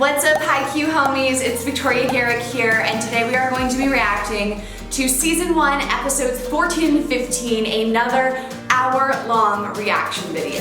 What's up, HAIKYUU homies? It's Victoria Garrick here, and today we are going to be reacting to Season 1, Episodes 14 and 15, another hour-long reaction video.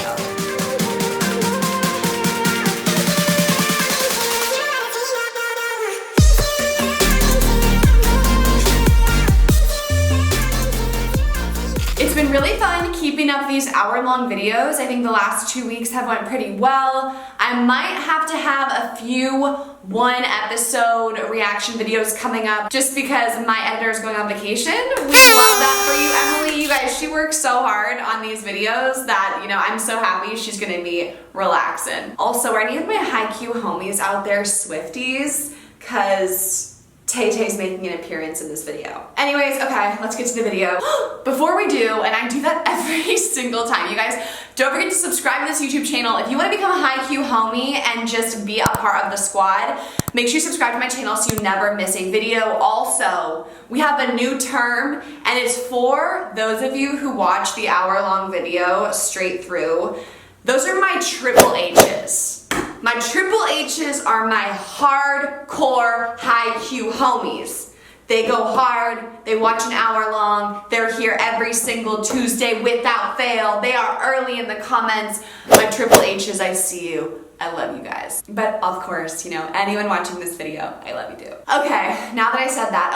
It's been really fun keeping up these hour-long videos. I think the last 2 weeks have went pretty well. I might have to have a few one-episode reaction videos coming up just because my editor is going on vacation. We love that for you, Emily. You guys, she works so hard on these videos that, you know, I'm so happy she's gonna be relaxing. Also, are any of my HAIKYUU homies out there Swifties? Cause Tay-Tay's making an appearance in this video. Anyways, okay, let's get to the video. Before we do, and I do that every single time, you guys, don't forget to subscribe to this YouTube channel. If you want to become a HAIKYUU homie and just be a part of the squad, make sure you subscribe to my channel so you never miss a video. Also, we have a new term, and it's for those of you who watch the hour-long video straight through. Those are my triple H's. My triple H's are my hardcore HAIKYUU homies. They go hard, they watch an hour long, they're here every single Tuesday without fail. They are early in the comments. My triple H's, I see you. I love you guys. But of course, you know, anyone watching this video, I love you too. Okay, now that I said that,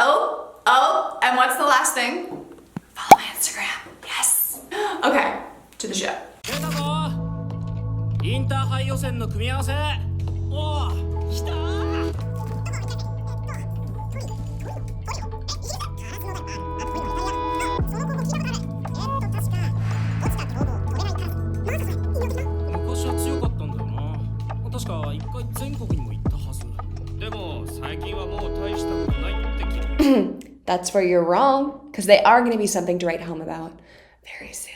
and what's the last thing? Follow my Instagram, yes. Okay, to the show. インターハイ予選の組み合わせ。おお、来たー。昔は強かったんだよな。確か一回全国にも行ったはず。でも最近はもう大したことないって聞いた。That's where you're wrong, because they are going to be something to write home about very soon.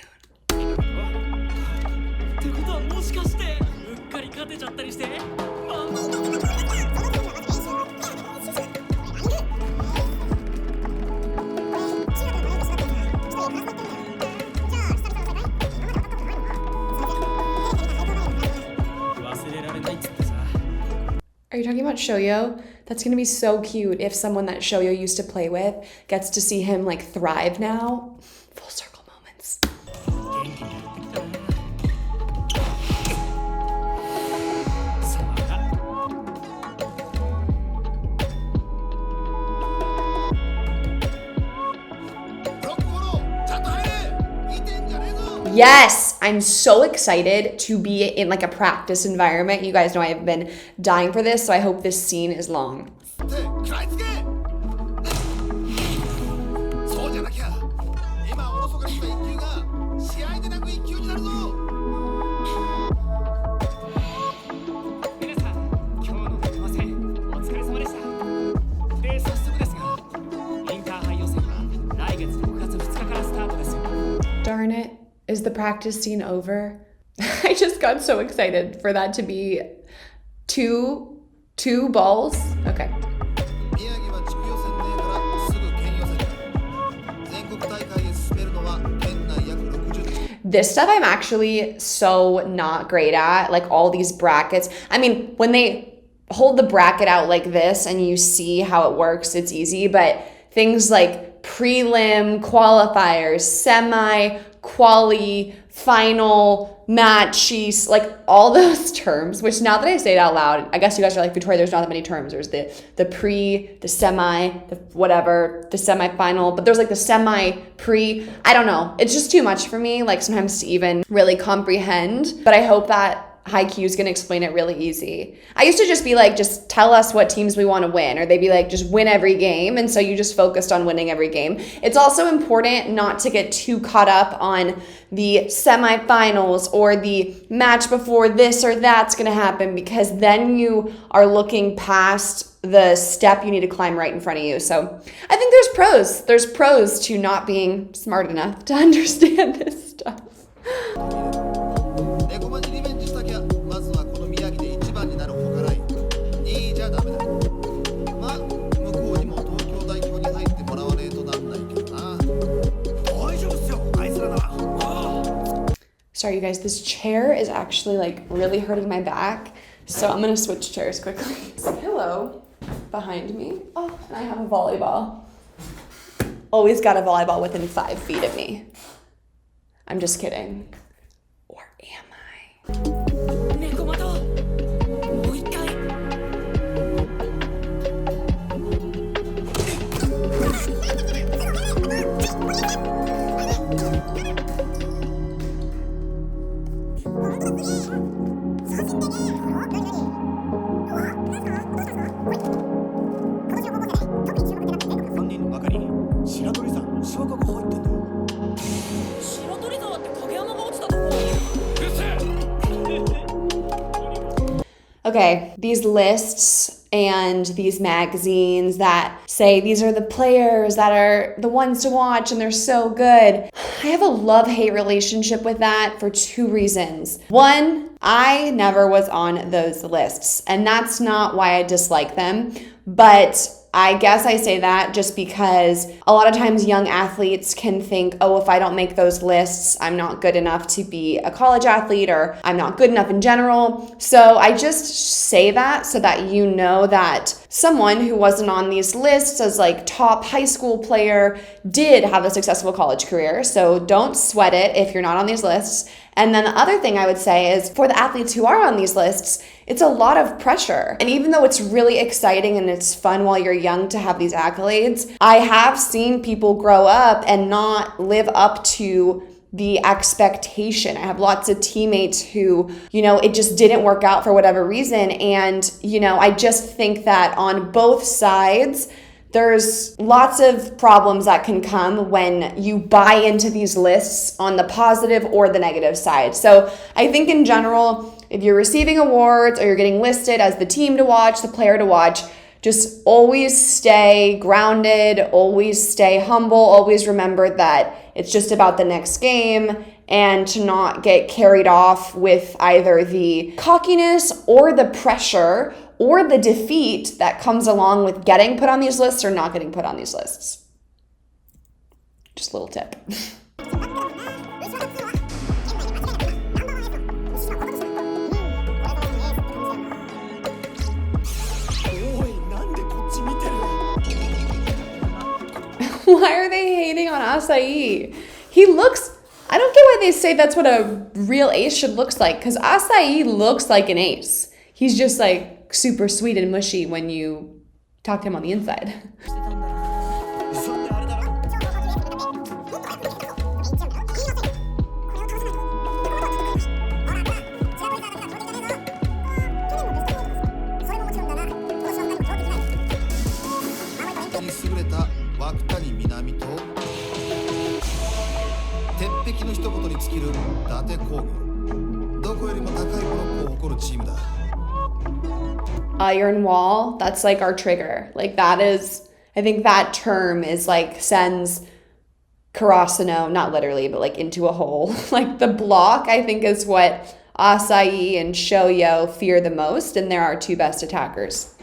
Are you talking about Shoyo? That's gonna be so cute if someone that Shoyo used to play with gets to see him like thrive now. Full circle moments. Yes, I'm so excited to be in like a practice environment. You guys know I've been dying for this, so I hope this scene is long. Darn it. Is the practice scene over? I just got so excited for that to be two balls. Okay. This stuff I'm actually so not great at, like all these brackets. I mean, when they hold the bracket out like this and you see how it works, it's easy, but things like prelim, qualifiers, semi, quali, final, matchies, like all those terms, which now that I say it out loud, I guess you guys are like, Victoria, there's not that many terms. There's the pre, the semi, the whatever, the semi-final, but there's like the semi-pre, I don't know. It's just too much for me, like sometimes to even really comprehend, but I hope that HAIKYUU is going to explain it really easy. I used to just be like, just tell us what teams we want to win, or they'd be like, just win every game, and so you just focused on winning every game. It's also important not to get too caught up on the semifinals or the match before this or that's going to happen, because then you are looking past the step you need to climb right in front of you. So I think there's pros. There's pros to not being smart enough to understand this stuff. Sorry, you guys, this chair is actually like really hurting my back. So I'm gonna switch chairs quickly. There's a pillow behind me. Oh, and I have a volleyball. Always got a volleyball within 5 feet of me. I'm just kidding. Or am I? Okay, these lists and these magazines that say these are the players that are the ones to watch and they're so good. I have a love-hate relationship with that for 2 reasons. One, I never was on those lists, and that's not why I dislike them, but I guess I say that just because a lot of times young athletes can think, oh, if I don't make those lists, I'm not good enough to be a college athlete, or I'm not good enough in general. So I just say that so that you know that someone who wasn't on these lists as like top high school player did have a successful college career. So don't sweat it if you're not on these lists. And then the other thing I would say is for the athletes who are on these lists, it's a lot of pressure. And even though it's really exciting and it's fun while you're young to have these accolades, I have seen people grow up and not live up to the expectation. I have lots of teammates who, it just didn't work out for whatever reason. And, I just think that on both sides, there's lots of problems that can come when you buy into these lists on the positive or the negative side. So I think in general, if you're receiving awards or you're getting listed as the team to watch, the player to watch, just always stay grounded, always stay humble, always remember that it's just about the next game, and to not get carried off with either the cockiness or the pressure or the defeat that comes along with getting put on these lists or not getting put on these lists. Just a little tip. Why are they hating on Acai? I don't get why they say that's what a real ace should look like, because Acai looks like an ace. He's just like super sweet and mushy when you talk to him on the inside. Iron wall, that's like our trigger. Like that is, I think that term is like sends Karasuno, not literally, but like into a hole. Like the block, I think, is what Acai and Shoyo fear the most, and they're our 2 best attackers.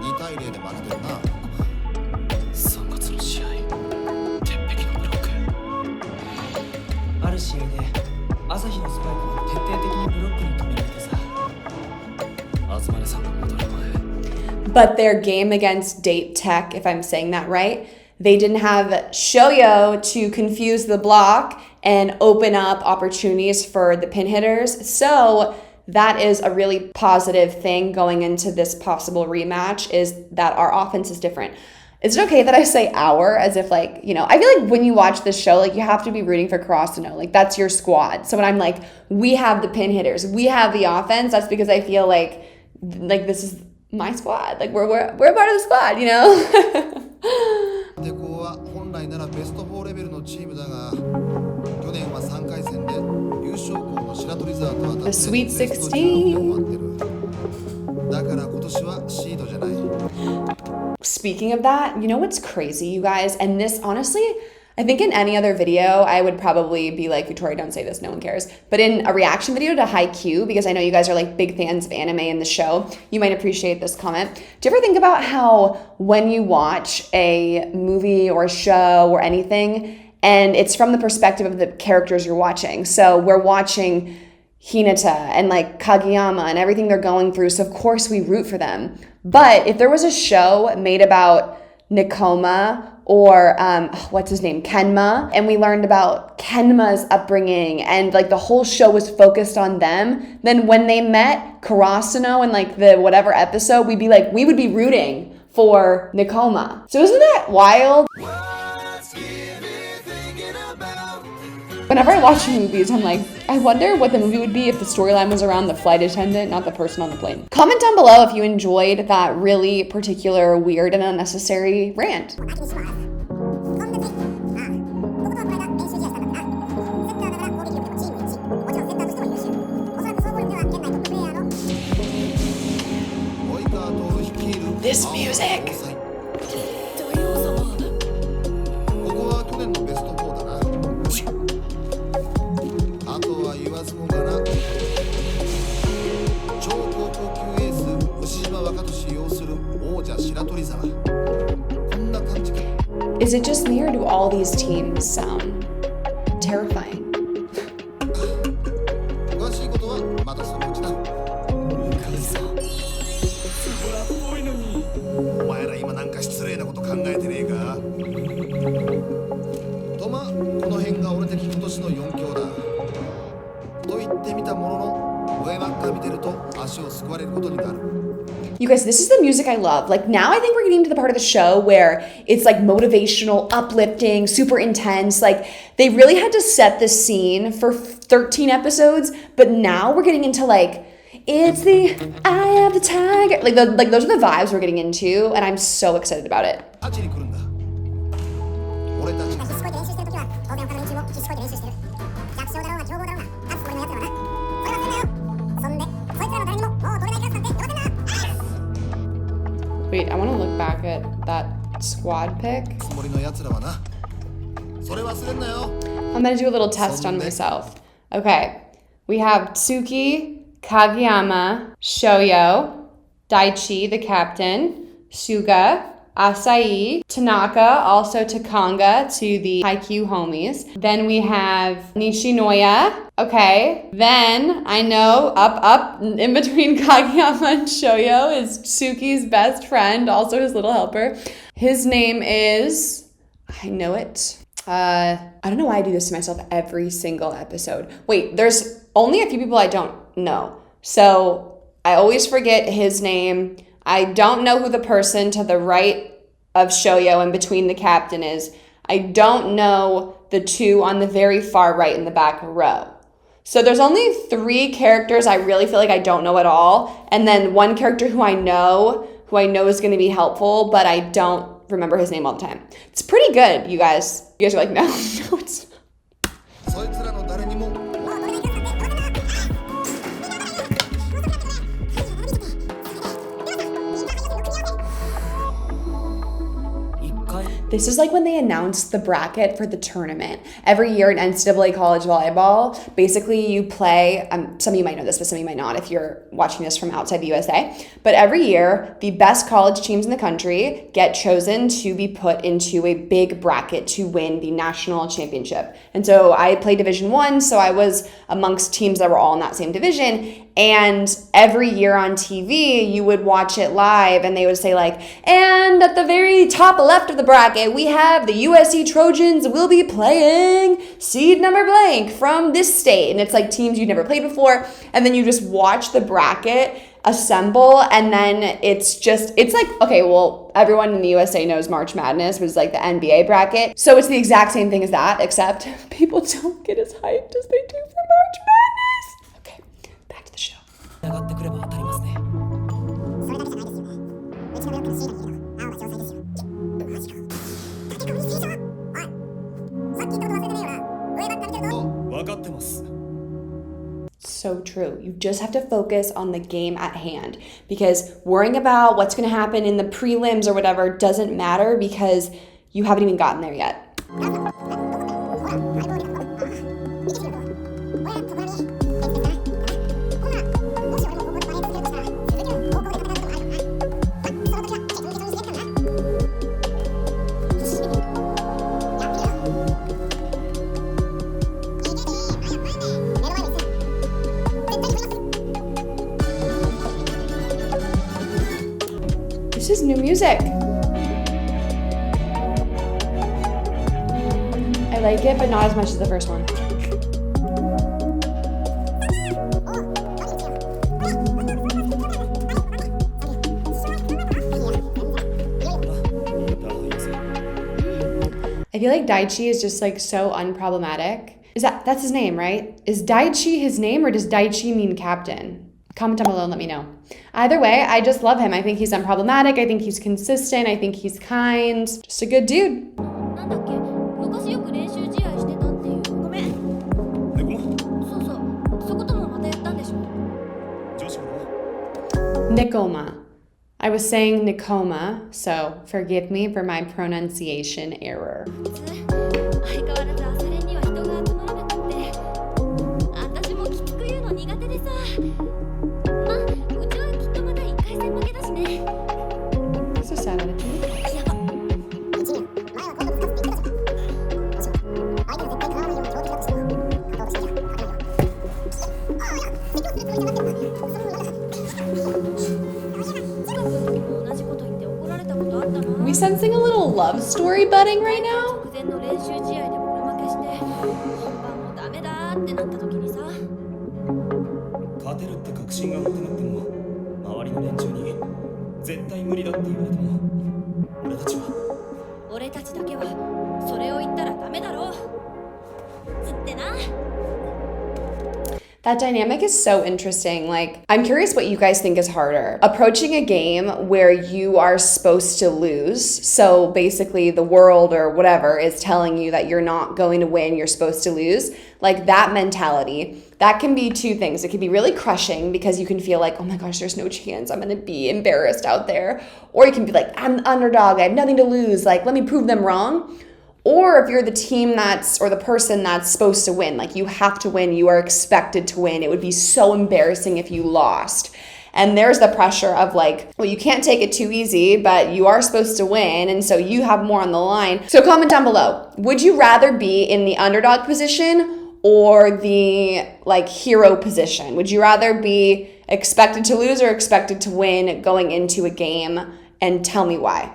But their game against Date Tech, if I'm saying that right, they didn't have Shoyo to confuse the block and open up opportunities for the pin hitters. So that is a really positive thing going into this possible rematch, is that our offense is different. Is it okay that I say our as if like, I feel like when you watch this show, like you have to be rooting for Karasuno. Like that's your squad. So when I'm like, we have the pin hitters, we have the offense, that's because I feel like this is my squad. Like we're part of the squad, The Sweet 16. Speaking of that, what's crazy, you guys? And this, honestly, I think in any other video, I would probably be like, Victoria, don't say this, no one cares. But in a reaction video to HAIKYUU, because I know you guys are like big fans of anime in the show, you might appreciate this comment. Do you ever think about how when you watch a movie or a show or anything, and it's from the perspective of the characters you're watching? So we're watching Hinata and like Kageyama and everything they're going through. So of course we root for them. But if there was a show made about Nekoma or what's his name, Kenma, and we learned about Kenma's upbringing and like the whole show was focused on them, then when they met Karasuno in like the whatever episode, we would be rooting for Nekoma. So isn't that wild? Whenever I watch movies, I'm like, I wonder what the movie would be if the storyline was around the flight attendant, not the person on the plane. Comment down below if you enjoyed that really particular, weird, and unnecessary rant. This music! Is it just me or do all these teams sound terrifying? You guys, this is the music I love. Like now I think we're getting to the part of the show where it's like motivational, uplifting, super intense. Like they really had to set the scene for 13 episodes, but now we're getting into like, it's the eye of the tiger. Like those are the vibes we're getting into, and I'm so excited about it. Wait, I want to look back at that squad pic. I'm going to do a little test on myself. Okay, we have Tsuki, Kageyama, Shoyo, Daichi, the captain, Suga, Asai, Tanaka, also Takanga to the HAIKYUU homies. Then we have Nishinoya. Okay, then I know up in between Kageyama and Shoyo is Tsuki's best friend, also his little helper. His name is, I know it. I don't know why I do this to myself every single episode. Wait, there's only a few people I don't know. So I always forget his name. I don't know who the person to the right of Shoyo and between the captain is. I don't know the two on the very far right in the back row. So there's only 3 characters I really feel like I don't know at all. And then one character who I know is going to be helpful, but I don't remember his name all the time. It's pretty good, you guys. You guys are like, no, no, it's not. This is like when they announced the bracket for the tournament. Every year in NCAA college volleyball, basically you play, some of you might know this, but some of you might not if you're watching this from outside the USA. But every year, the best college teams in the country get chosen to be put into a big bracket to win the national championship. And so I played Division I, so I was amongst teams that were all in that same division. And every year on TV, you would watch it live and they would say like, and at the very top left of the bracket, we have the USC Trojans will be playing seed number blank from this state. And it's like teams you've never played before. And then you just watch the bracket assemble. And then it's like, okay, well, everyone in the USA knows March Madness was like the NBA bracket. So it's the exact same thing as that, except people don't get as hyped as they do for March Madness. Okay, back to the show. So true. You just have to focus on the game at hand, because worrying about what's going to happen in the prelims or whatever doesn't matter because you haven't even gotten there yet. new music. I like it, but not as much as the first one. I feel like DAICHI is just like so unproblematic. That's his name, right? Is DAICHI his name, or does DAICHI mean captain? Comment down below and let me know. Either way, I just love him. I think he's unproblematic. I think he's consistent. I think he's kind. Just a good dude. Nikoma. I was saying Nikoma, so forgive me for my pronunciation error. That's a sad attitude. Are we sensing a little love story budding right now? That dynamic is so interesting. Like, I'm curious what you guys think is harder. Approaching a game where you are supposed to lose, so basically the world or whatever is telling you that you're not going to win, you're supposed to lose. Like, that mentality, that can be two things. It can be really crushing because you can feel like, oh my gosh, there's no chance, I'm gonna be embarrassed out there. Or you can be like, I'm the underdog, I have nothing to lose, like, let me prove them wrong. Or if you're the team or the person that's supposed to win, like, you have to win, you are expected to win. It would be so embarrassing if you lost. And there's the pressure of like, well, you can't take it too easy, but you are supposed to win, and so you have more on the line. So comment down below. Would you rather be in the underdog position or the like hero position? Would you rather be expected to lose or expected to win going into a game? And tell me why.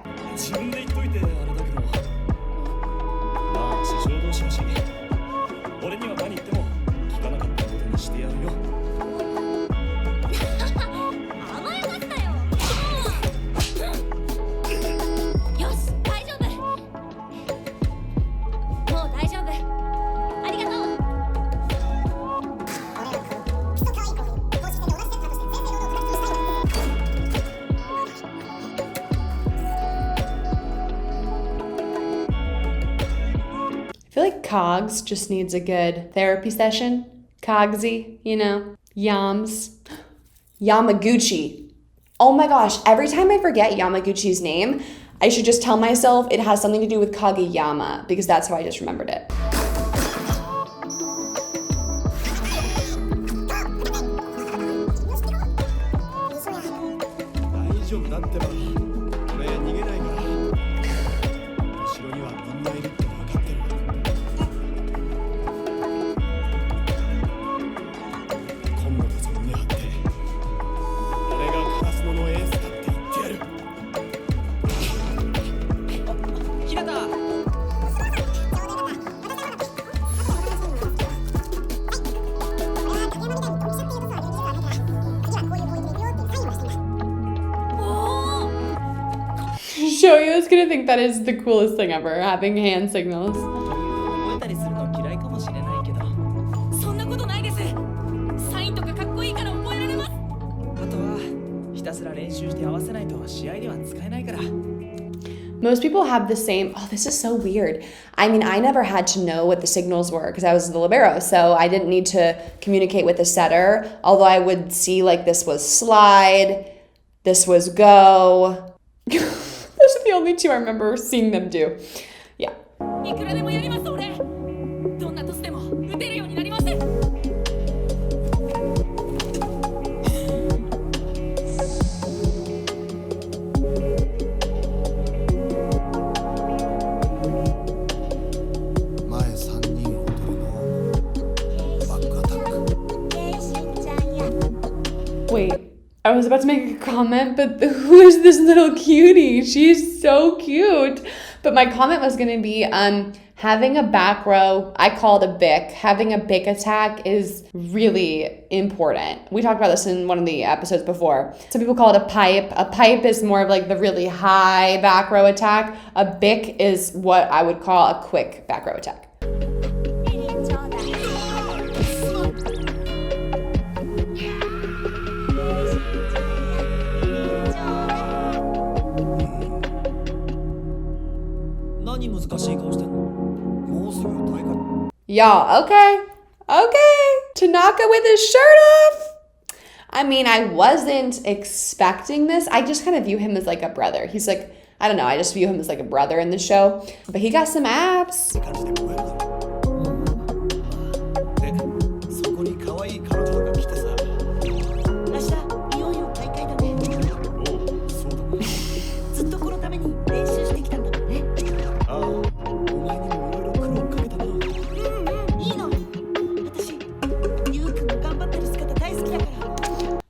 I feel like Cogs just needs a good therapy session. Cogsy, you know, Yams. Yamaguchi. Oh my gosh, every time I forget Yamaguchi's name, I should just tell myself it has something to do with Kageyama, because that's how I just remembered it. Shoyo's gonna think that is the coolest thing ever, having hand signals. Most people have the same, oh, this is so weird. I mean, I never had to know what the signals were because I was the libero, so I didn't need to communicate with the setter, although I would see like this was slide, this was go. Those are the only two I remember seeing them do. Yeah. Wait, I was about to make a comment, but who is this little cutie? She's so cute. But my comment was going to be having a back row, I call it a BIC. Having a BIC attack is really important. We talked about this in one of the episodes before. Some people call it a pipe. A pipe is more of like the really high back row attack. A BIC is what I would call a quick back row attack. Y'all, okay. Tanaka with his shirt off. I mean, I wasn't expecting this. I just kind of view him as like a brother. He's like, I don't know, I just view him as like a brother in the show. But he got some abs.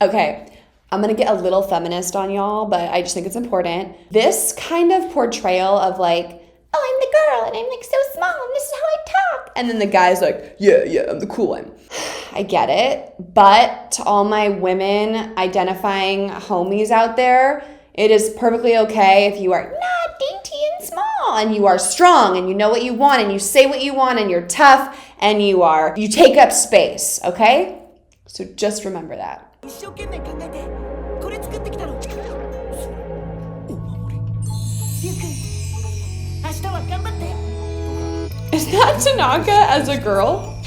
Okay, I'm gonna get a little feminist on y'all, but I just think it's important. This kind of portrayal of like, oh, I'm the girl and I'm like so small and this is how I talk. And then the guy's like, yeah, I'm the cool one. I get it, but to all my women identifying homies out there, it is perfectly okay if you are not dainty and small and you are strong and you know what you want and you say what you want and you're tough and you take up space, okay? So just remember that. Is that Tanaka as a girl?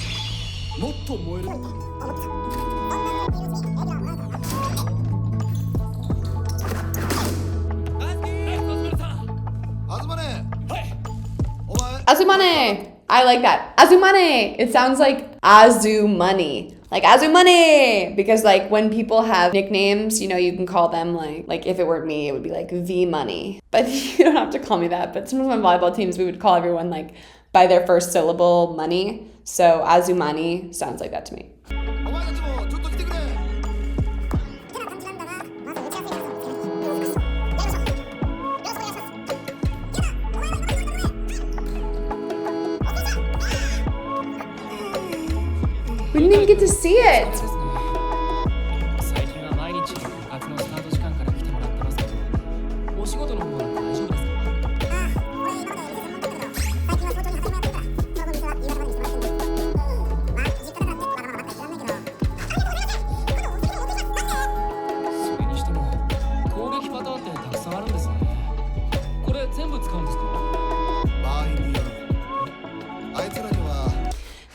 Azumane! I like that. Azumane! It sounds like Azumani. Like Azumane! Because like when people have nicknames, you know, you can call them like if it were me, it would be like V Money. But you don't have to call me that. But sometimes on volleyball teams, we would call everyone like by their first syllable, money. So Azumani sounds like that to me. We didn't even get to see it.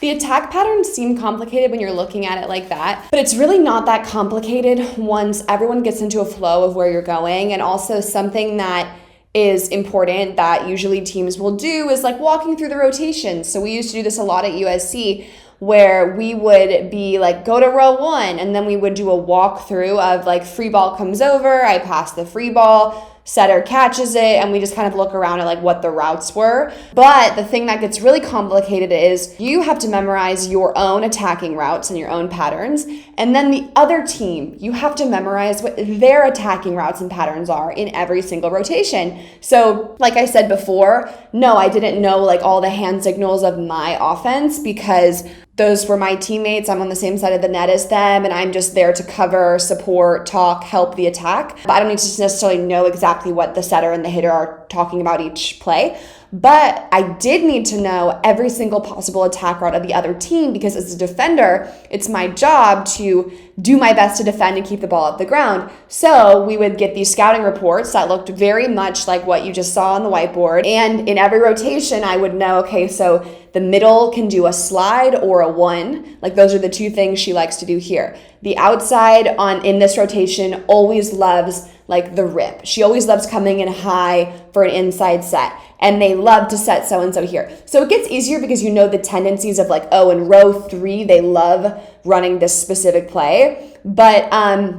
The attack patterns seem complicated when you're looking at it like that, but it's really not that complicated once everyone gets into a flow of where you're going. And also something that is important that usually teams will do is like walking through the rotations. So we used to do this a lot at USC, where we would be like, go to row one, and then we would do a walkthrough of like free ball comes over, I pass the free ball, setter catches it, and we just kind of look around at like what the routes were. But the thing that gets really complicated is you have to memorize your own attacking routes and your own patterns, and then the other team, you have to memorize what their attacking routes and patterns are in every single rotation. So like I said before, no, I didn't know like all the hand signals of my offense because those were my teammates. I'm on the same side of the net as them, and I'm just there to cover, support, talk, help the attack. But I don't need to necessarily know exactly what the setter and the hitter are talking about each play. But I did need to know every single possible attack route of the other team, because as a defender, it's my job to do my best to defend and keep the ball off the ground. So we would get these scouting reports that looked very much like what you just saw on the whiteboard. And in every rotation, I would know, okay, so the middle can do a slide or a one. Like those are the two things she likes to do here. The outside in this rotation always loves like the rip. She always loves coming in high for an inside set. And they love to set so-and-so here. So it gets easier because you know the tendencies of like, oh, in row 3, they love running this specific play. But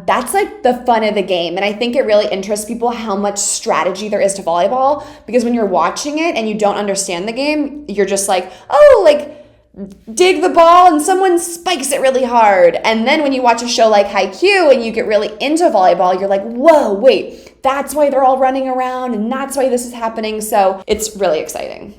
that's like the fun of the game. And I think it really interests people how much strategy there is to volleyball, because when you're watching it and you don't understand the game, you're just like, oh, like dig the ball and someone spikes it really hard. And then when you watch a show like HAIKYUU and you get really into volleyball, you're like, whoa, wait, that's why they're all running around and that's why this is happening. So it's really exciting.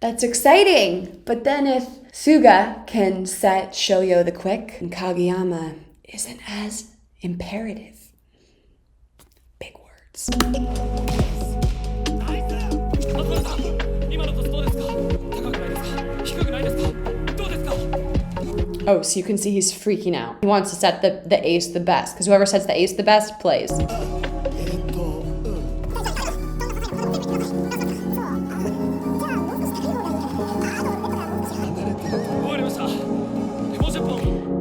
That's exciting. But then if Suga can set Shoyo the quick and Kageyama isn't as imperative. Big words. Oh, so you can see he's freaking out. He wants to set the ace the best, because whoever sets the ace the best plays.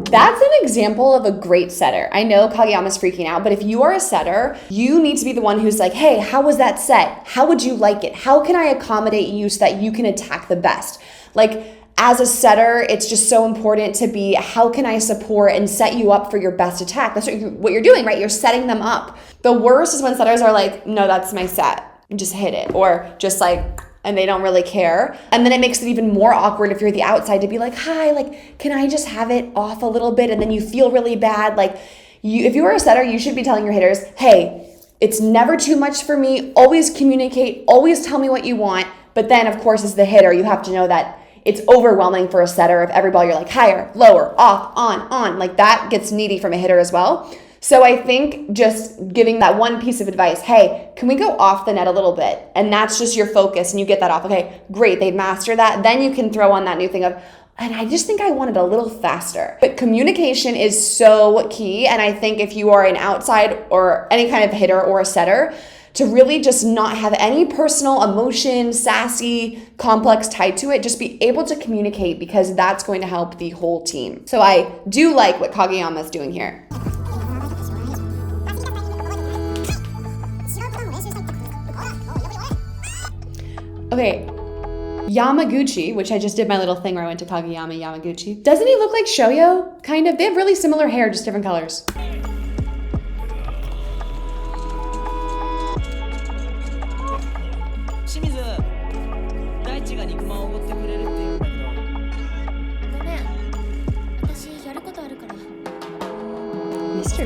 That's an example of a great setter. I know Kageyama's freaking out, but if you are a setter, you need to be the one who's like, hey, how was that set? How would you like it? How can I accommodate you so that you can attack the best? Like, as a setter, it's just so important to be, how can I support and set you up for your best attack? That's what you're doing, right? You're setting them up. The worst is when setters are like, no, that's my set. Just hit it. Or just like, and they don't really care. And then it makes it even more awkward if you're the outside to be like, hi, like, can I just have it off a little bit? And then you feel really bad. Like, if you are a setter, you should be telling your hitters, hey, it's never too much for me. Always communicate. Always tell me what you want. But then, of course, as the hitter, you have to know that it's overwhelming for a setter if every ball you're like higher, lower, off, on. Like, that gets needy from a hitter as well. So I think just giving that one piece of advice, hey, can we go off the net a little bit? And that's just your focus and you get that off. Okay, great, they've mastered that. Then you can throw on that new thing of, and I just think I want it a little faster. But communication is so key. And I think if you are an outside or any kind of hitter or a setter, to really just not have any personal emotion, sassy, complex tied to it, just be able to communicate, because that's going to help the whole team. So I do like what Kageyama is doing here. Okay, Yamaguchi, which I just did my little thing where I went to Kageyama, Yamaguchi. Doesn't he look like Shoyo? Kind of. They have really similar hair, just different colors. Mister.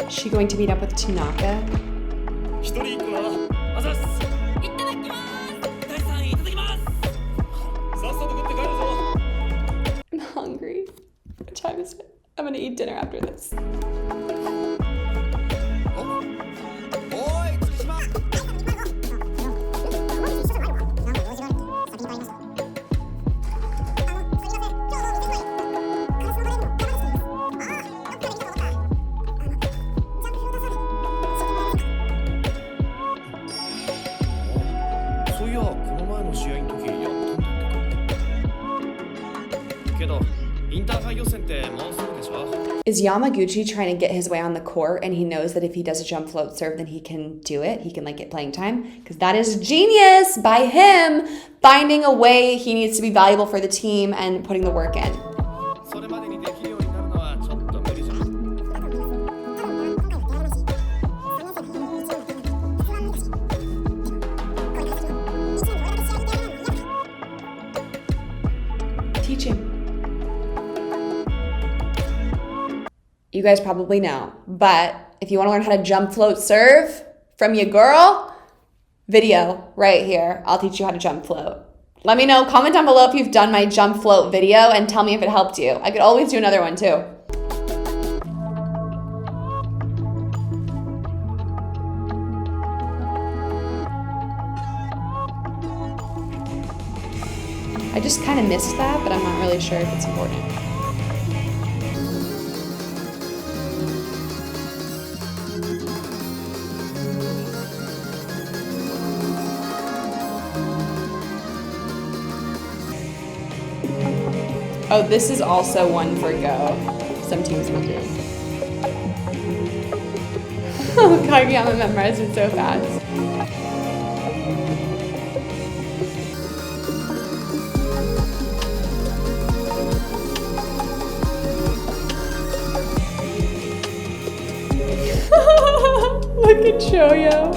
Is she going to meet up with Tanaka? I'm hungry. What time is it? I'm gonna eat dinner after this. Is Yamaguchi trying to get his way on the court and he knows that if he does a jump float serve then he can do it, he can like get playing time? Because that is genius by him finding a way he needs to be valuable for the team and putting the work in. Teach him. You guys probably know, but if you want to learn how to jump float serve from your girl, video right here. I'll teach you how to jump float. Let me know, comment down below if you've done my jump float video and tell me if it helped you. I could always do another one too. I just kind of missed that, but I'm not really sure if it's important. Oh, this is also one for go. Some teams will do. Oh, Kageyama memorized it so fast. cute Shoyo.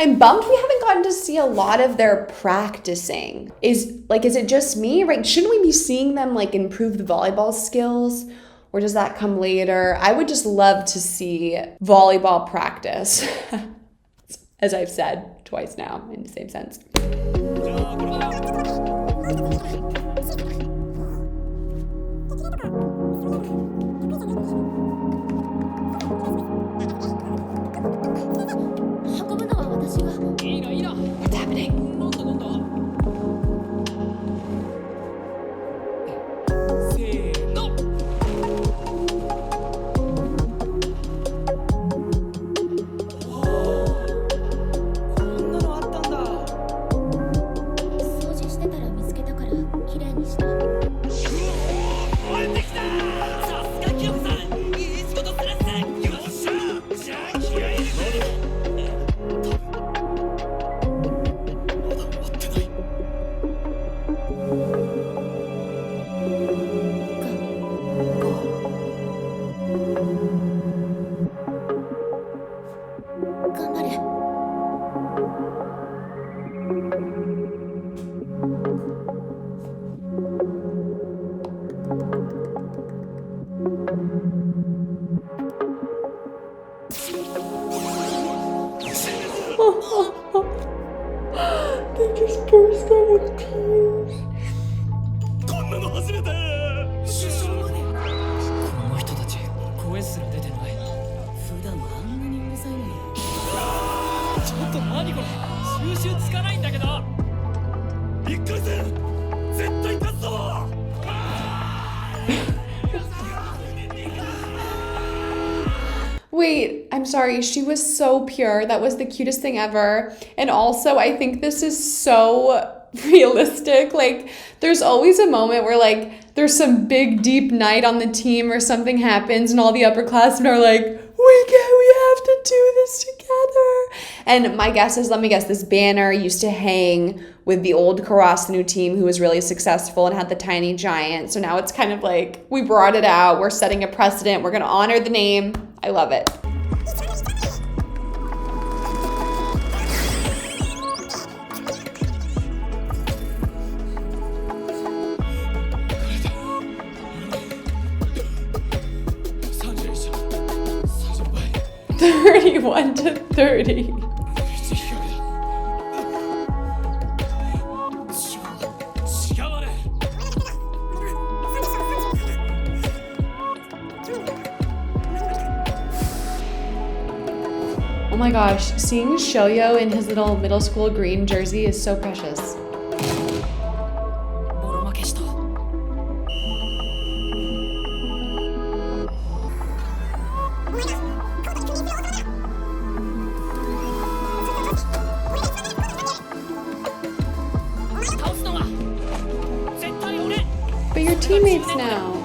I'm bummed we haven't gotten to see a lot of their practicing. Is it just me? Right? Shouldn't we be seeing them like improve the volleyball skills? Or does that come later? I would just love to see volleyball practice. As I've said twice now in the same sense. What's happening? They just burst out with tears. Wait, I'm sorry, she was so pure. That was the cutest thing ever. And also, I think this is so realistic. Like, there's always a moment where, like, there's some big, deep night on the team or something happens and all the upperclassmen are like, we have to do this together. And my guess is, let me guess, this banner used to hang with the old Karasanu team who was really successful and had the tiny giant. So now it's kind of like, we brought it out. We're setting a precedent. We're going to honor the name. I love it. Thirty-one to 30. Oh my gosh, seeing Shoyo in his little middle school green jersey is so precious. But you're teammates now.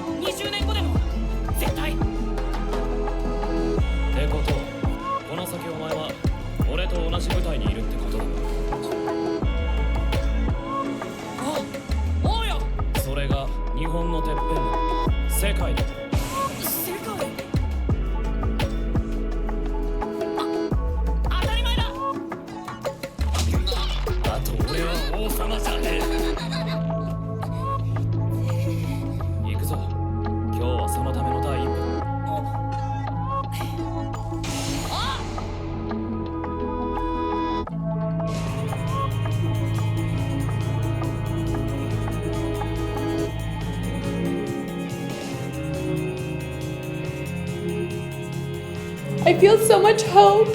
I feel so much hope.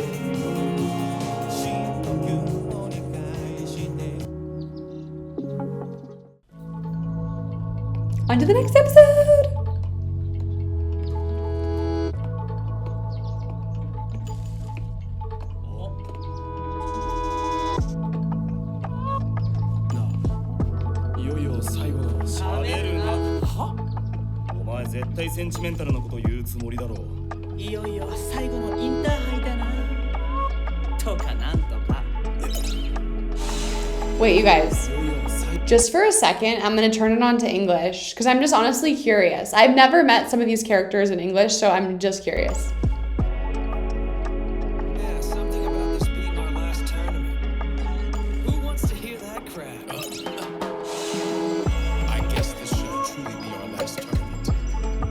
On to the next episode. Wait, you guys. Just for a second, I'm gonna turn it on to English because I'm just honestly curious. I've never met some of these characters in English, so I'm just curious. Yeah, something about this being our last tournament. Who wants to hear that crap? I guess this should truly be our last tournament.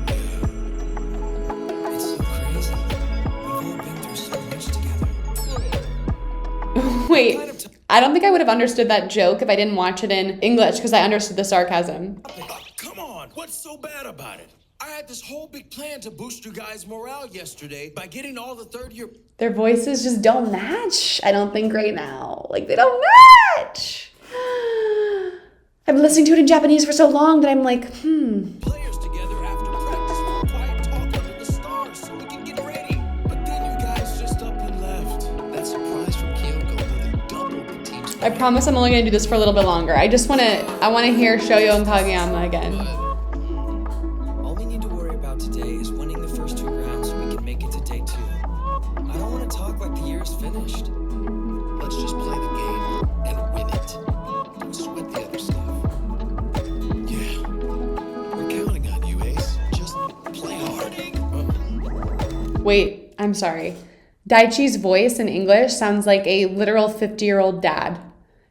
Yeah. It's so crazy. We've all been through so much together. Wait. I don't think I would have understood that joke if I didn't watch it in English because I understood the sarcasm. Come on, what's so bad about it? I had this whole big plan to boost you guys' morale yesterday by getting all the third year. Their voices just don't match, I don't think, right now. Like, they don't match. I've been listening to it in Japanese for so long that I'm like, Players together after practice for a quiet talk under the stars so we can get ready. But then you guys just up and left. That surprise from Kyoko really doubled the team's. I promise I'm only gonna do this for a little bit longer. I wanna hear Shoyo and Kageyama again. All we need to worry about today is winning the first 2 rounds so we can make it to day 2. I don't want to talk like the year is finished. Let's just play the game and win it. Don't sweat the other stuff. Yeah, we're counting on you, Ace. Just play hard. Wait, I'm sorry. Daichi's voice in English sounds like a literal 50-year-old dad.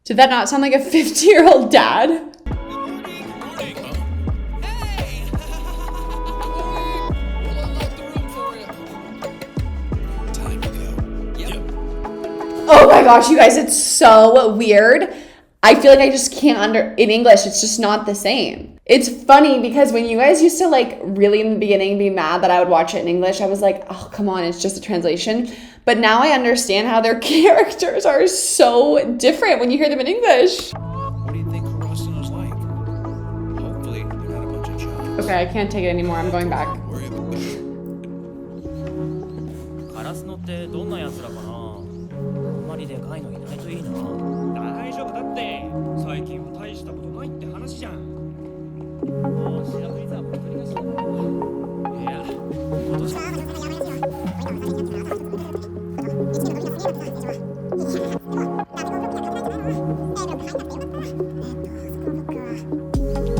Did that not sound like a 50-year-old dad? Hey! We'll unlock the room for you. Time to go. Yep. Oh my gosh, you guys, it's so weird. I feel like I just can't in English, it's just not the same. It's funny because when you guys used to like really in the beginning be mad that I would watch it in English, I was like, oh, come on, it's just a translation. But now I understand how their characters are so different when you hear them in English. What do you think Karasuno's like? Hopefully, they're not a bunch of giants. Okay, I can't take it anymore, I'm going back. Worry about it. カラスノってどんなやつらかな。あんまりでかいのいないといいな。大丈夫だって。最近は大したことないって話じゃん。もう白クイズはもう一人がしいや、今年は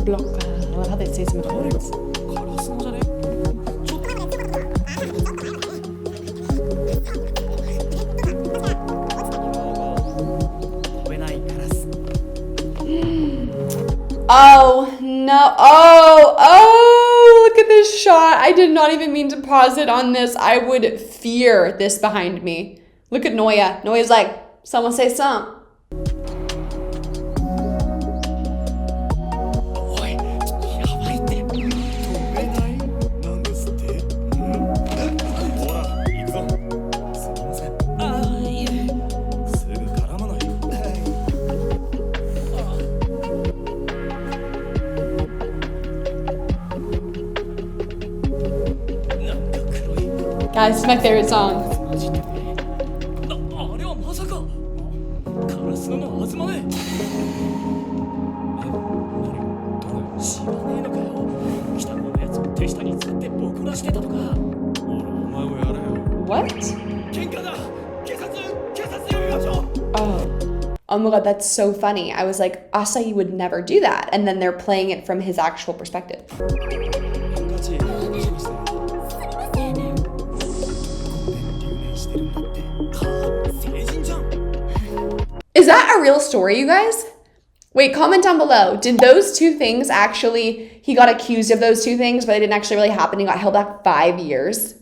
Block. I love how they say some words. カラスノじゃね。ちょっと Oh no, oh, look at this shot. I did not even mean to pause it on this. I would fear this behind me. Look at Noya. Noya's like, someone say something. Guys, this is my favorite song. あれはまさかカラスノのアズマね。知らねえのかよ。北のやつを手下に使ってボコらしてたとか。お前もやれよ。 What? 喧嘩だ。警察呼びましょう。 Oh my god, that's so funny. I was like, Asahi would never do that. And then they're playing it from his actual perspective. Is that a real story, you guys? Wait, comment down below. Did those two things actually, he got accused of those two things, but it didn't actually really happen? He got held back 5 years.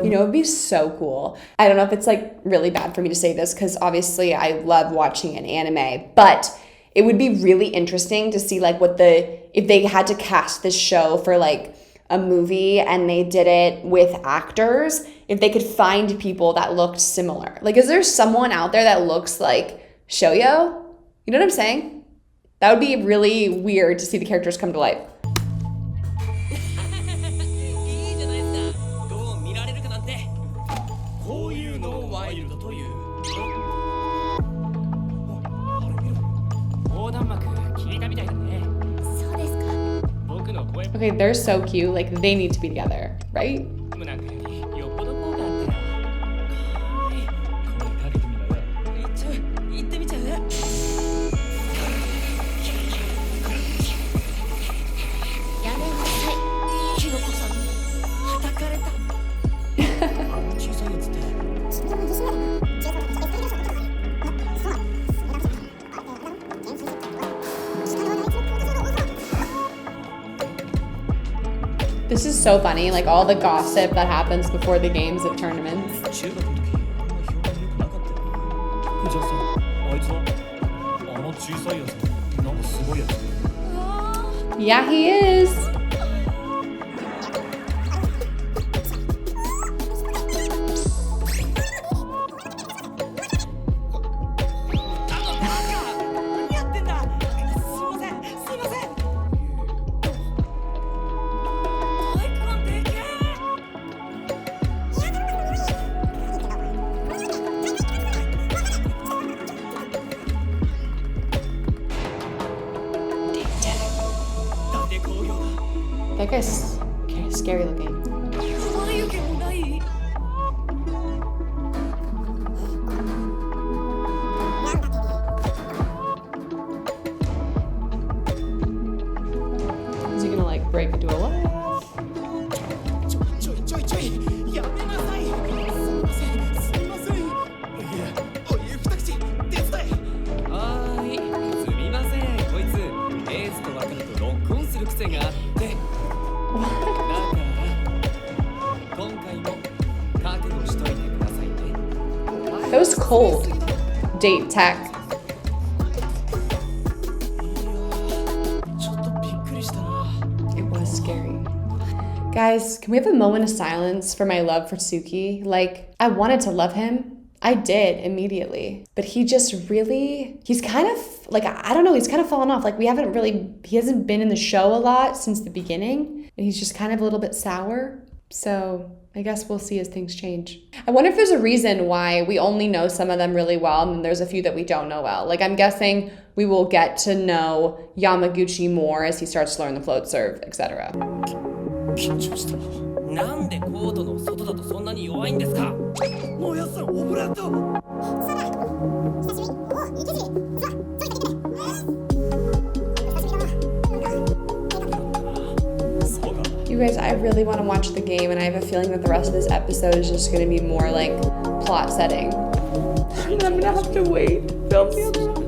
You know, it'd be so cool. I don't know if it's like really bad for me to say this because obviously I love watching an anime, but it would be really interesting to see like if they had to cast this show for like a movie and they did it with actors, if they could find people that looked similar. Like, is there someone out there that looks like Shoyo? You know what I'm saying? That would be really weird to see the characters come to life. Okay, they're so cute. Like, they need to be together, right? なんかよりよっぽど効果あったよ。声かけてみろよ。行ってみちゃう。やめなさい。キノコさんに叩かれた。小さいやつって。This is so funny, like all the gossip that happens before the games of tournaments. 中学の時あんま評判良くなかったよ。じゃあさ、あいつはあの小さいやつなんかすごいやつ。Yeah, he is. That guy's scary looking. 眉毛もない。 Is he gonna like break into a laugh? ちょいやめなさい。すみません。いや、おい二口手伝え。はーい、すみません。こいつエースと分かるとロックオンする癖があって。だから今回も覚悟しといてくださいね。 That was cold. Date tech. ちょっとびっくりしたな。 It was scary. Guys, can we have a moment of silence for my love for Suki? Like, I wanted to love him. I did immediately. But he just really, he's kind of, like, I don't know, he's kind of fallen off. Like, he hasn't been in the show a lot since the beginning. And he's just kind of a little bit sour. So I guess we'll see as things change. I wonder if there's a reason why we only know some of them really well and then there's a few that we don't know well. Like, I'm guessing we will get to know Yamaguchi more as he starts to learn the float serve, etc. 緊張した。なんでコートの外だとそんなに弱いんですか。もやさんオブラート。 You guys, I really want to watch the game and I have a feeling that the rest of this episode is just going to be more like plot setting. And I'm going to have to wait. Film the other one.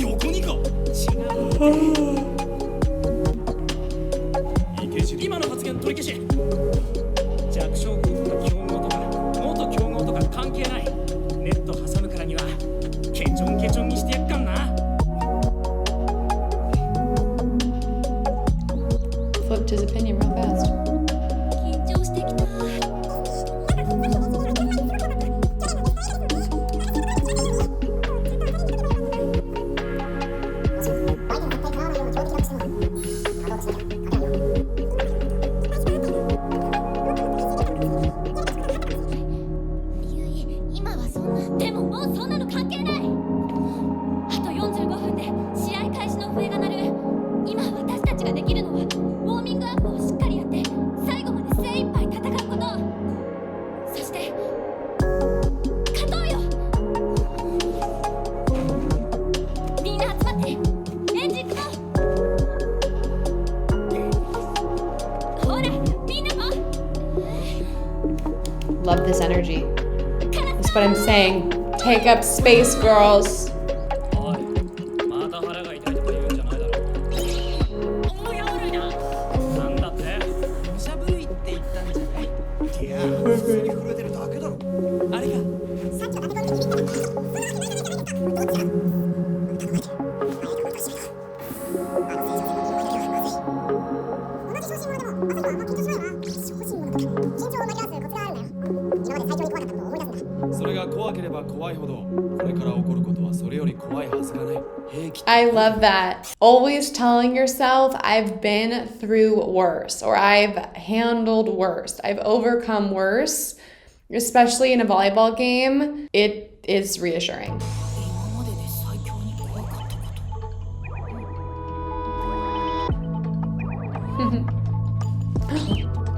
横にか。今の発言取り消し。弱小国とか強豪とか元強豪とか関係ない。ネット挟むからにはケチョンケチョンにしてやっかんな。 Flipped his opinion real fast. 緊張してきた。 今はそんな。でももうそんなの関係ない。あと45分で試合開始の笛が鳴る。今私たちができるのはウォーミングアップをしっかりやって最後まで精一杯戦うこと。そして勝とうよ。みんな集まってエンジン組もう。ほらみんなも。 Love this energy. That's what I'm saying. Take up space, girls. おい、また腹が痛いとか言うんじゃないだろう。思いやるな。なんだって。むしゃぶるいって言ったんじゃない。いや、普通に震えてるだけだろ。あれが。それが怖ければ怖いほど、これから起こることはそれより怖いはずがない。平気。 I love that. Always telling yourself, I've been through worse, or I've handled worse, I've overcome worse, especially in a volleyball game. It is reassuring. 今までで最強に怖かったこと。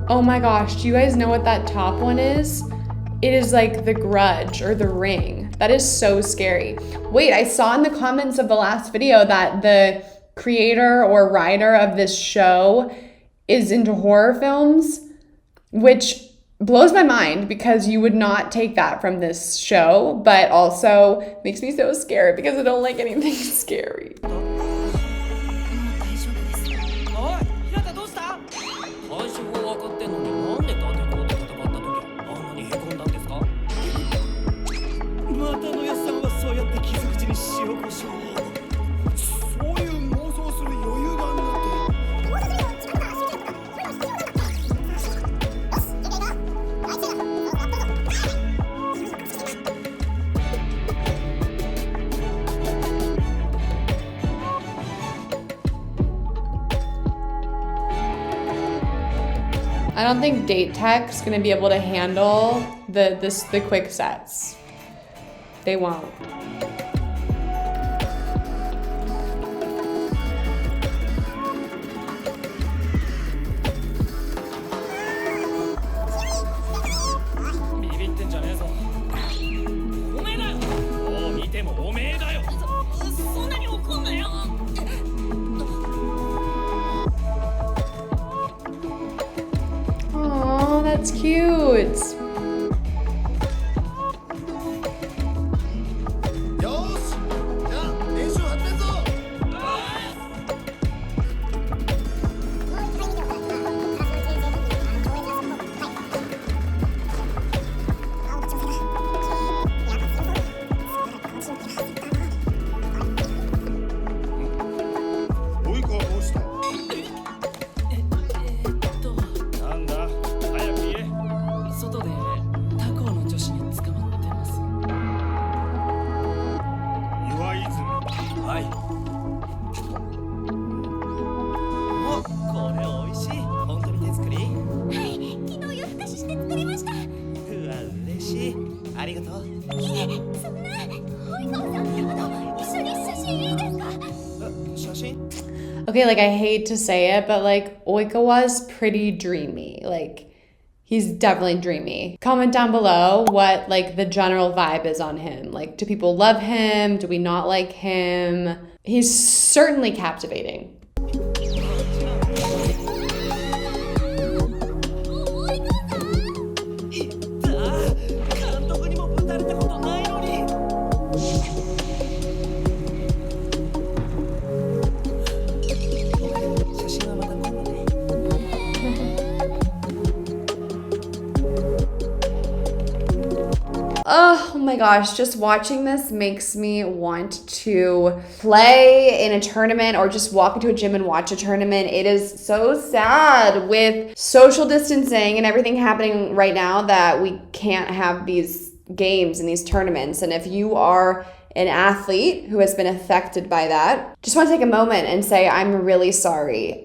Oh my gosh, do you guys know what that top one is? It is like The Grudge or The Ring. That is so scary. Wait, I saw in the comments of the last video that the creator or writer of this show is into horror films, which blows my mind because you would not take that from this show, but also makes me so scared because I don't like anything scary. そういう妄想する余裕があんなって。 I don't think Date Tech's gonna be able to handle the quick sets. They won't. Oh, that's cute. よーし、じゃあ練習始めるぞ。 及川どうした？ なんだ早く言え。外で他校の女子に捕まってます。岩泉。はい。お、これ美味しい。本当に手作り？はい、昨日夜更かしして作りました。うわ、嬉しい。ありがとう。そんな、及川さん、一緒に写真いいですか？写真？ Okay, like I hate to say it, but like OIKAWA's pretty dreamy. Like he's definitely dreamy. Comment down below what like the general vibe is on him. Like, do people love him? Do we not like him? He's certainly captivating. いった監督にもぶたれたことないのに。写真はまた今度ね。 Oh my gosh, just watching this makes me want to play in a tournament or just walk into a gym and watch a tournament. It is so sad with social distancing and everything happening right now that we can't have these games and these tournaments. And if you are an athlete who has been affected by that, just want to take a moment and say, I'm really sorry.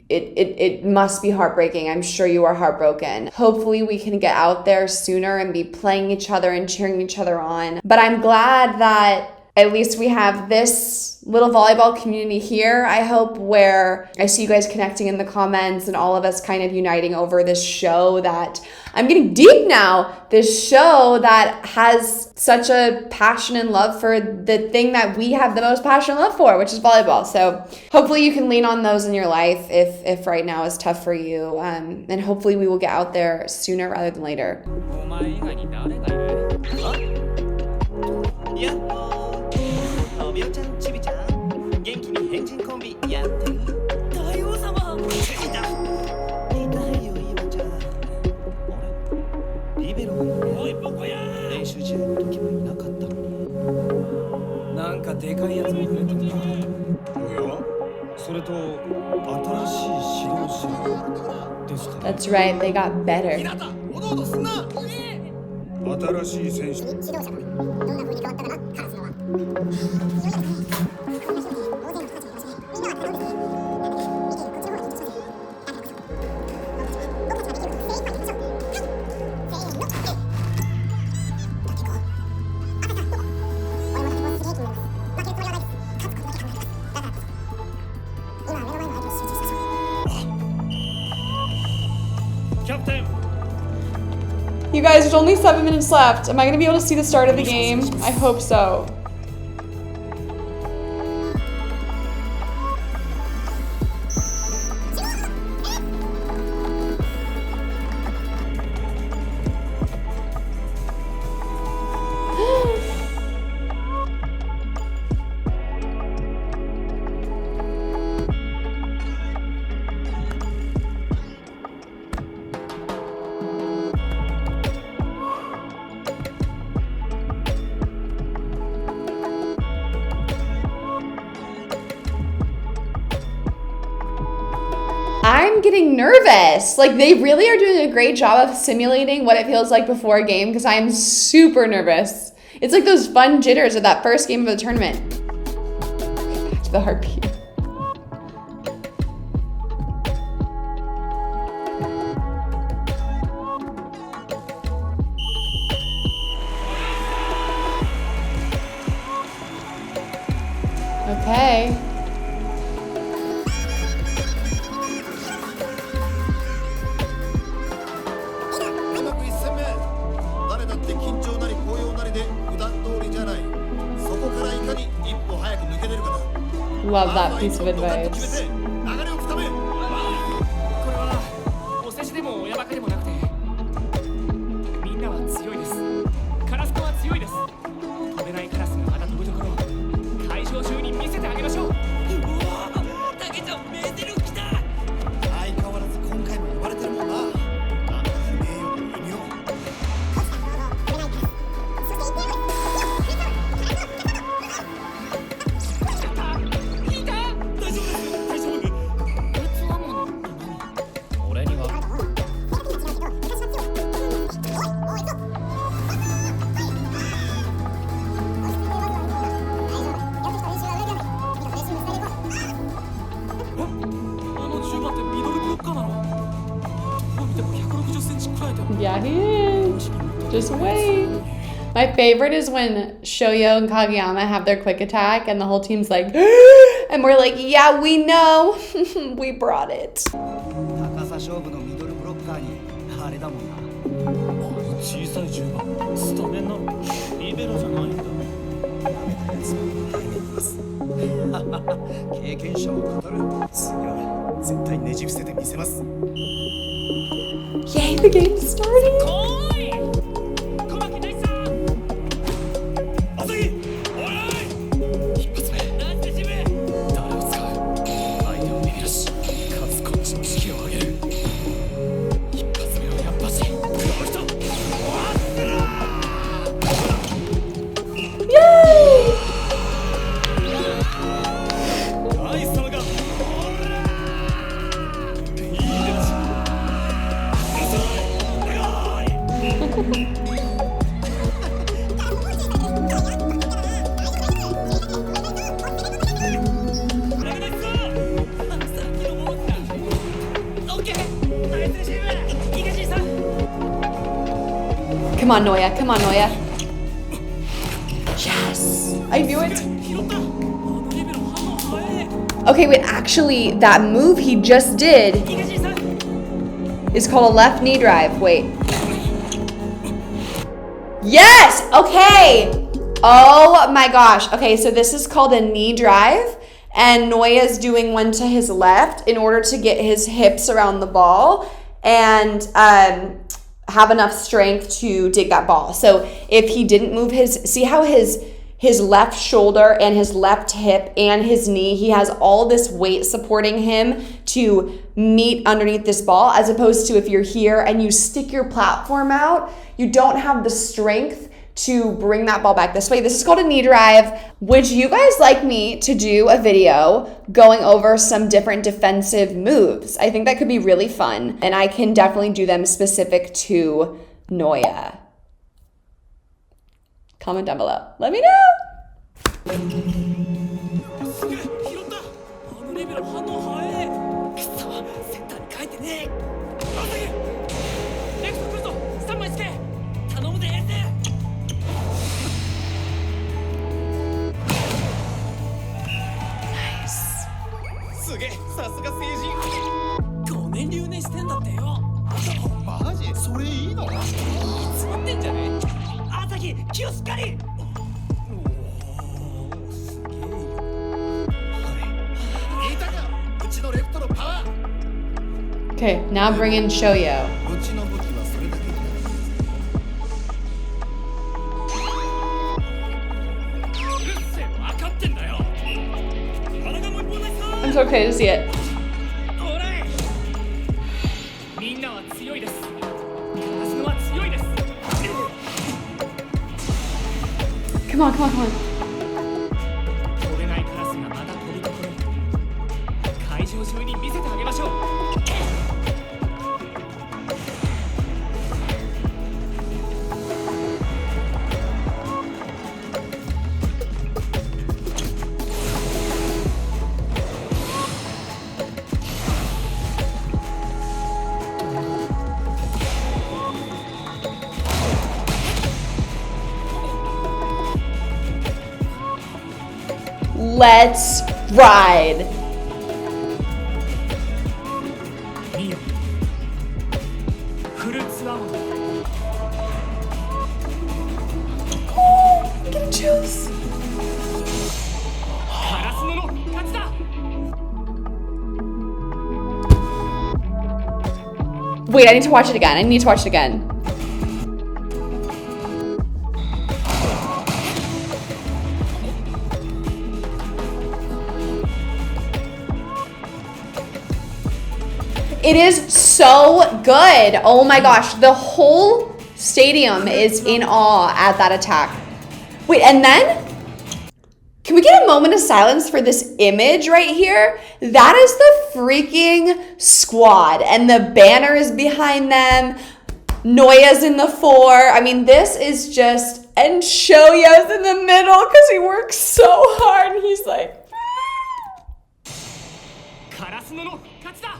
It must be heartbreaking. I'm sure you are heartbroken. Hopefully we can get out there sooner and be playing each other and cheering each other on. But I'm glad that at least we have this little volleyball community here, I hope, where I see you guys connecting in the comments and all of us kind of uniting over this show that, I'm getting deep now, this show that has such a passion and love for the thing that we have the most passion and love for, which is volleyball. So hopefully you can lean on those in your life if right now is tough for you. And hopefully we will get out there sooner rather than later. お前以外に誰がいる？あ？やっほー。おびおちゃん、ちびちゃん、元気に変人コンビやってる？大王様。いた。いないよ、岩ちゃん。あれ？リベロおい、ボコや。練習試合の時もいなかったのに。なんかでかいやつも増えたな。おや？それと新しい指導者ですか？ That's right, they got better. ひなた、おどおどすんな。新しい選手。指導者がどんな風に変わったかな？カラスのは。You guys, there's only 7 minutes left. Am I gonna be able to see the start of the game? I hope so. I'm getting nervous. Like, they really are doing a great job of simulating what it feels like before a game because I am super nervous. It's like those fun jitters of that first game of the tournament. Okay, back to the heartbeat. Okay. Love that piece of advice. これはお世辞でも親バカでもなくて、みんなは強いです。カラスコは強いです。飛べないカラスがまた飛ぶところを会場中に見せてあげましょう。うわー、タケちゃんメーテル来た。相変わらず今回も呼ばれてるもんな。名誉の異名。Yeah, he is. Just wait. My favorite is when Shoyo and Kageyama have their quick attack and the whole team's like, and we're like, yeah, we know. We brought it. 高さ勝負のミドルブロッカーにあれだもんな。小さい10番スタメンなの。リベロじゃないんだ。舐めたやつを対面にます。経験者を語る。次は絶対ねじ伏せてみせます。 Yay, the game's starting. おい、小牧大さん。朝日、おい。一発目。なんで自分。誰を使う。相手をビビらし、かつこっちの士気を上げる。一発目はやっぱし。この人。Yay! 愛様が。ほら。いいです。 Come on, Noya. Come on, Noya. Yes! I knew it. Okay, wait. Actually, that move he just did is called a left knee drive. Wait. Yes! Okay! Oh my gosh. Okay, so this is called a knee drive. And Noya's doing one to his left in order to get his hips around the ball and have enough strength to dig that ball. So if he didn't move his, see how his left shoulder and his left hip and his knee, he has all this weight supporting him to meet underneath this ball, as opposed to if you're here and you stick your platform out, you don't have the strength to bring that ball back this way. This is called a knee drive. Would you guys like me to do a video going over some different defensive moves? I think that could be really fun, and I can definitely do them specific to Noya. Comment down below. Let me know. Nice. すげえ、さすが成人。5年留年してんだってよ。マジ？それいいの？に気をしっかり。Okay, now bring in Shoyo. うちの武器はそれだけじゃない。うるせえ、分かってんだよ。体がもう一本ないさ。 I'm so okay to see it. おらい。みんなは強いです。私のは強いです。 Come on, come on, come on. 飛べないカラスがまた飛ぶところ。会場中に見せてあげましょう。 Let's ride. 見よ。フルーツアーモンド。 Oh, get a juice. カラスノの勝ちだ。 Wait, I need to watch it again. I need to watch it again. It is so good. Oh my gosh, the whole stadium is in awe at that attack. Wait, and then, can we get a moment of silence for this image right here? That is the freaking squad, and the banner is behind them. Noya's in the 4. I mean, this is just, and Shoya's in the middle because he works so hard, and he's like, カラスノの勝ちだ。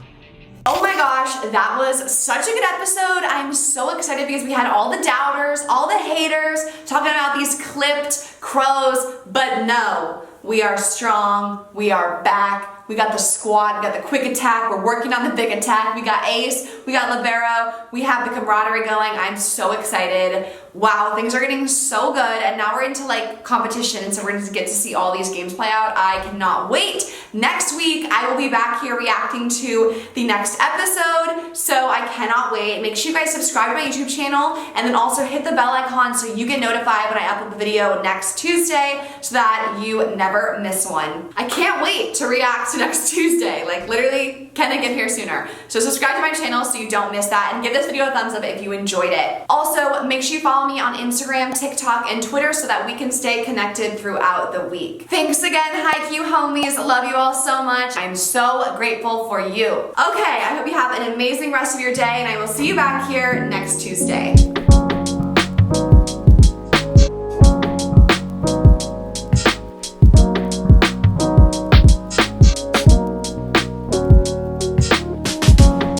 oh my gosh, that was such a good episode. I'm so excited because we had all the doubters, all the haters talking about these clipped crows, but no, we are strong, we are back. We got the squad, we got the quick attack, we're working on the big attack, we got Ace, we got Libero, we have the camaraderie going. I'm so excited. Wow, things are getting so good, and now we're into like competition, and so we're going to get to see all these games play out. I cannot wait. Next week, I will be back here reacting to the next episode, so I cannot wait. Make sure you guys subscribe to my YouTube channel, and then also hit the bell icon so you get notified when I upload the video next Tuesday, so that you never miss one. I can't wait to react to next Tuesday. Like literally, can I get here sooner? So subscribe to my channel so you don't miss that, and give this video a thumbs up if you enjoyed it. Also, make sure you follow me on Instagram, TikTok, and Twitter so that we can stay connected throughout the week. Thanks again, HAIKYUU homies. Love you all so much. I'm so grateful for you. Okay, I hope you have an amazing rest of your day, and I will see you back here next Tuesday.